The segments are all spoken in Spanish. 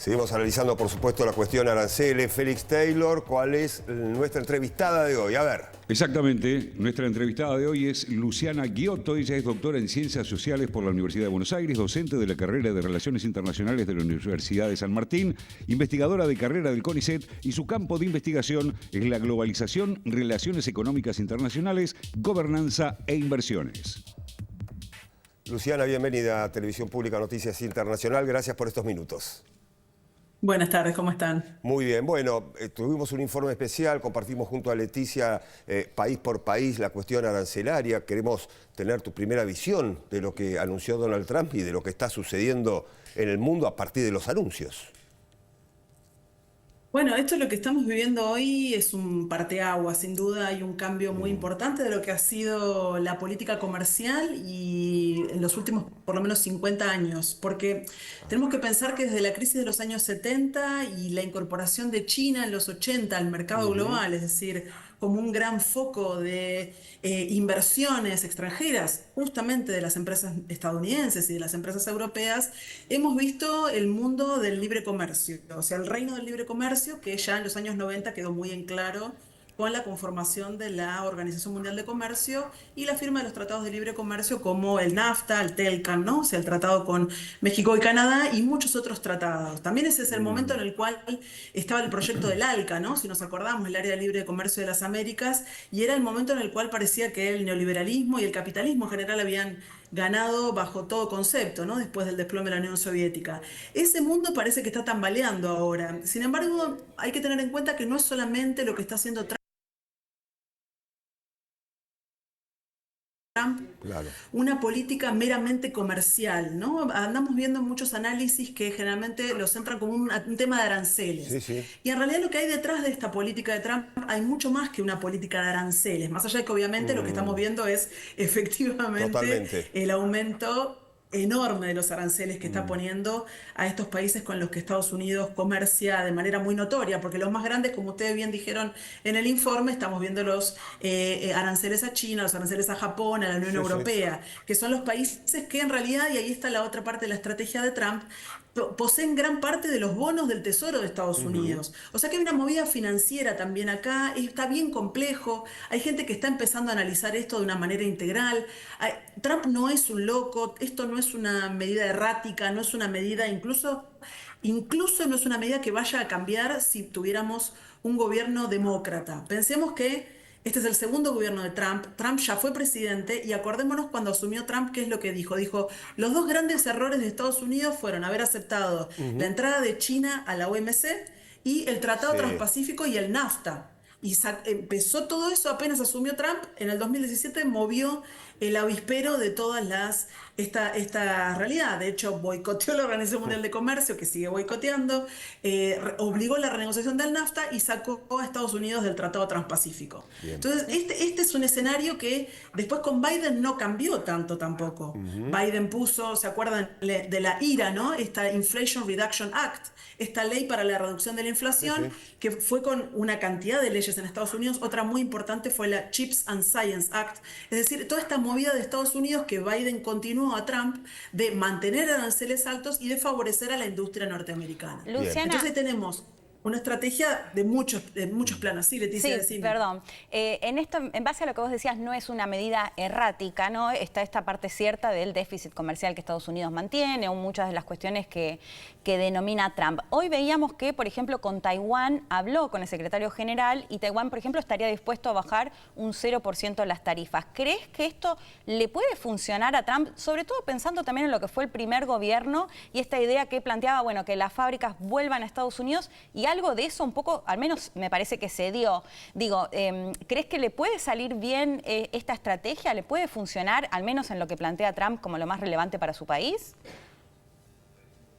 Seguimos analizando, por supuesto, la cuestión aranceles. Félix Taylor, ¿cuál es nuestra entrevistada de hoy? A ver. Exactamente. Nuestra entrevistada de hoy es Luciana Ghiotto. Ella es doctora en Ciencias Sociales por la Universidad de Buenos Aires, docente de la carrera de Relaciones Internacionales de la Universidad de San Martín, investigadora de carrera del CONICET, y su campo de investigación es la globalización, relaciones económicas internacionales, gobernanza e inversiones. Luciana, bienvenida a Televisión Pública Noticias Internacional. Gracias por estos minutos. Buenas tardes, ¿cómo están? Muy bien, bueno, tuvimos un informe especial, compartimos junto a Leticia país por país la cuestión arancelaria. Queremos tener tu primera visión de lo que anunció Donald Trump y de lo que está sucediendo en el mundo a partir de los anuncios. Bueno, esto es lo que estamos viviendo hoy, es un parteaguas, sin duda hay un cambio muy importante de lo que ha sido la política comercial y en los últimos por lo menos 50 años, porque tenemos que pensar que desde la crisis de los años 70 y la incorporación de China en los 80 al mercado global, es decir, como un gran foco de inversiones extranjeras, justamente de las empresas estadounidenses y de las empresas europeas, hemos visto el mundo del libre comercio, o sea, el reino del libre comercio, que ya en los años 90 quedó muy en claro con la conformación de la Organización Mundial de Comercio y la firma de los tratados de libre comercio como el NAFTA, el TELCAN, ¿no? O sea, el tratado con México y Canadá y muchos otros tratados. También ese es el momento en el cual estaba el proyecto del ALCA, ¿no? Si nos acordamos, el Área de Libre Comercio de las Américas, y era el momento en el cual parecía que el neoliberalismo y el capitalismo en general habían ganado bajo todo concepto, ¿no? Después del desplome de la Unión Soviética. Ese mundo parece que está tambaleando ahora. Sin embargo, hay que tener en cuenta que no es solamente lo que está haciendo Trump, Claro. una política meramente comercial, ¿no? Andamos viendo muchos análisis que generalmente lo centran como un tema de aranceles. Sí, sí. Y en realidad lo que hay detrás de esta política de Trump hay mucho más que una política de aranceles, más allá de que obviamente lo que estamos viendo es efectivamente Totalmente. el aumento enorme de los aranceles que está poniendo a estos países con los que Estados Unidos comercia de manera muy notoria, porque los más grandes, como ustedes bien dijeron en el informe, estamos viendo los aranceles a China, los aranceles a Japón, a la Unión Sí, sí. Europea, que son los países que en realidad, y ahí está la otra parte de la estrategia de Trump, poseen gran parte de los bonos del Tesoro de Estados Unidos. O sea que hay una movida financiera también acá, está bien complejo, hay gente que está empezando a analizar esto de una manera integral. Trump no es un loco, esto no es una medida errática, no es una medida incluso no es una medida que vaya a cambiar si tuviéramos un gobierno demócrata. Pensemos que este es el segundo gobierno de Trump. Trump ya fue presidente y acordémonos cuando asumió Trump, ¿qué es lo que dijo? Dijo, los dos grandes errores de Estados Unidos fueron haber aceptado la entrada de China a la OMC y el Tratado Sí. Transpacífico y el NAFTA. Y empezó todo eso apenas asumió Trump. En el 2017 movió el avispero de esta realidad. De hecho, boicoteó la Organización Mundial de Comercio, que sigue boicoteando, obligó la renegociación del NAFTA y sacó a Estados Unidos del Tratado Transpacífico. Bien. Entonces, este es un escenario que después con Biden no cambió tanto tampoco. Biden puso, ¿se acuerdan de la IRA, ¿no? Esta Inflation Reduction Act, esta ley para la reducción de la inflación, Sí. que fue con una cantidad de leyes en Estados Unidos. Otra muy importante fue la Chips and Science Act, es decir, toda esta movida de Estados Unidos que Biden continuó a Trump de mantener aranceles altos y de favorecer a la industria norteamericana. Luciana. Entonces tenemos una estrategia de muchos planos. Sí, Leticia, Sí, decime. perdón. En esto, en base a lo que vos decías, no es una medida errática, ¿no? Está esta parte cierta del déficit comercial que Estados Unidos mantiene o muchas de las cuestiones que denomina Trump. Hoy veíamos que, por ejemplo, con Taiwán habló con el secretario general y Taiwán, por ejemplo, estaría dispuesto a bajar un 0% las tarifas. ¿Crees que esto le puede funcionar a Trump? Sobre todo pensando también en lo que fue el primer gobierno y esta idea que planteaba, bueno, que las fábricas vuelvan a Estados Unidos y algo de eso un poco, al menos me parece que se dio. Digo, ¿crees que le puede salir bien esta estrategia? ¿Le puede funcionar, al menos en lo que plantea Trump, como lo más relevante para su país?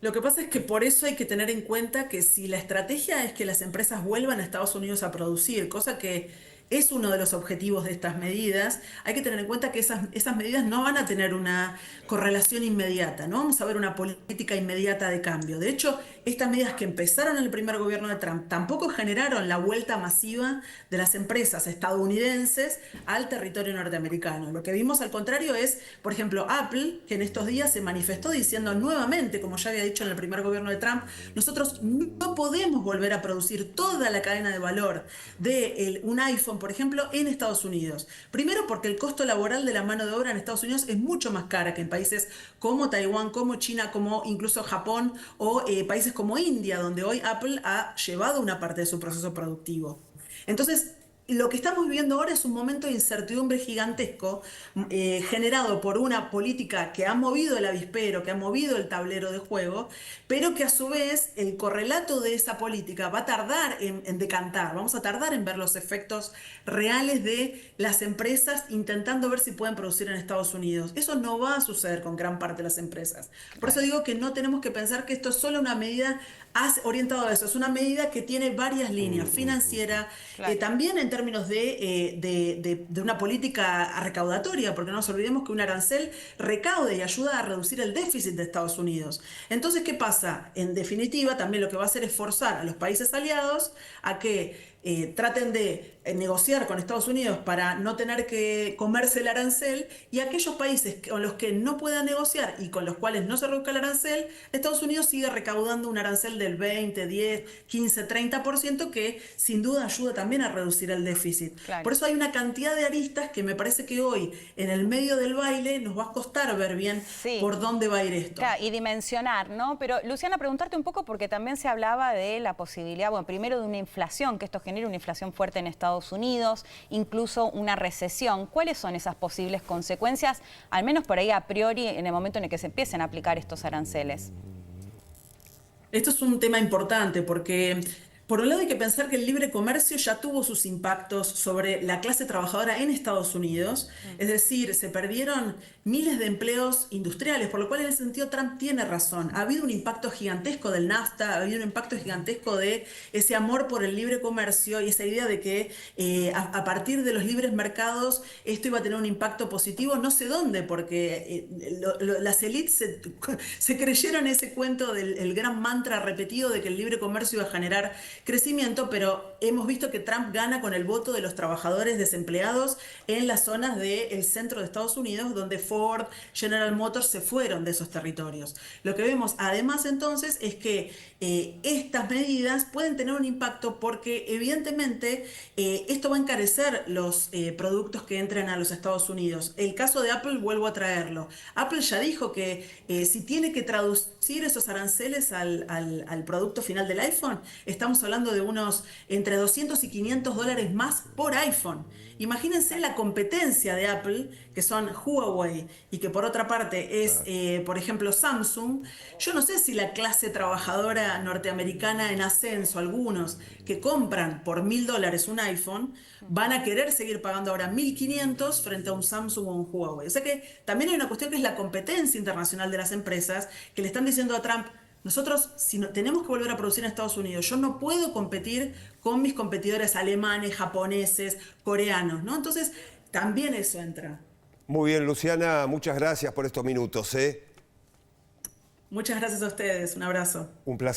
Lo que pasa es que por eso hay que tener en cuenta que si la estrategia es que las empresas vuelvan a Estados Unidos a producir, cosa que es uno de los objetivos de estas medidas. Hay que tener en cuenta que esas medidas no van a tener una correlación inmediata, no vamos a ver una política inmediata de cambio. De hecho, estas medidas que empezaron en el primer gobierno de Trump tampoco generaron la vuelta masiva de las empresas estadounidenses al territorio norteamericano. Lo que vimos al contrario es, por ejemplo, Apple, que en estos días se manifestó diciendo nuevamente, como ya había dicho en el primer gobierno de Trump, nosotros no podemos volver a producir toda la cadena de valor de un iPhone, por ejemplo, en Estados Unidos. Primero porque el costo laboral de la mano de obra en Estados Unidos es mucho más cara que en países como Taiwán, como China, como incluso Japón o países como India, donde hoy Apple ha llevado una parte de su proceso productivo. Entonces, lo que estamos viviendo ahora es un momento de incertidumbre gigantesco generado por una política que ha movido el avispero, que ha movido el tablero de juego, pero que a su vez el correlato de esa política va a tardar en decantar, vamos a tardar en ver los efectos reales de las empresas intentando ver si pueden producir en Estados Unidos. Eso no va a suceder con gran parte de las empresas. Por eso digo que no tenemos que pensar que esto es solo una medida orientado a eso, es una medida que tiene varias líneas, financiera, claro. también en términos de una política recaudatoria, porque no nos olvidemos que un arancel recauda y ayuda a reducir el déficit de Estados Unidos. Entonces, ¿qué pasa? En definitiva, también lo que va a hacer es forzar a los países aliados a que traten de negociar con Estados Unidos para no tener que comerse el arancel, y aquellos países con los que no puedan negociar y con los cuales no se reduzca el arancel, Estados Unidos sigue recaudando un arancel del 20, 10, 15, 30% que sin duda ayuda también a reducir el déficit. Claro. Por eso hay una cantidad de aristas que me parece que hoy en el medio del baile nos va a costar ver bien por dónde va a ir esto. Claro, y dimensionar, ¿no? Pero Luciana, preguntarte un poco porque también se hablaba de la posibilidad, bueno, primero de una inflación, que esto genere una inflación fuerte en Estados Unidos, incluso una recesión. ¿Cuáles son esas posibles consecuencias, al menos por ahí a priori, en el momento en el que se empiecen a aplicar estos aranceles? Esto es un tema importante porque, por un lado, hay que pensar que el libre comercio ya tuvo sus impactos sobre la clase trabajadora en Estados Unidos. Es decir, se perdieron miles de empleos industriales, por lo cual en ese sentido Trump tiene razón. Ha habido un impacto gigantesco del NAFTA, ha habido un impacto gigantesco de ese amor por el libre comercio y esa idea de que a partir de los libres mercados esto iba a tener un impacto positivo, no sé dónde, porque las élites se creyeron ese cuento del gran mantra repetido de que el libre comercio iba a generar crecimiento, pero hemos visto que Trump gana con el voto de los trabajadores desempleados en las zonas del centro de Estados Unidos, donde Ford, General Motors se fueron de esos territorios. Lo que vemos además entonces es que estas medidas pueden tener un impacto porque evidentemente esto va a encarecer los productos que entren a los Estados Unidos. El caso de Apple, vuelvo a traerlo. Apple ya dijo que si tiene que traducir esos aranceles al producto final del iPhone, estamos hablando de unos entre 200 y 500 dólares más por iPhone. Imagínense la competencia de Apple, que son Huawei y que por otra parte es, por ejemplo, Samsung. Yo no sé si la clase trabajadora norteamericana en ascenso, algunos que compran por $1.000 un iPhone, van a querer seguir pagando ahora 1.500 frente a un Samsung o un Huawei. O sea que también hay una cuestión que es la competencia internacional de las empresas, que le están diciendo a Trump: nosotros, si no, tenemos que volver a producir en Estados Unidos, yo no puedo competir con mis competidores alemanes, japoneses, coreanos, ¿no? Entonces, también eso entra. Muy bien, Luciana, muchas gracias por estos minutos, ¿eh? Muchas gracias a ustedes, un abrazo. Un placer.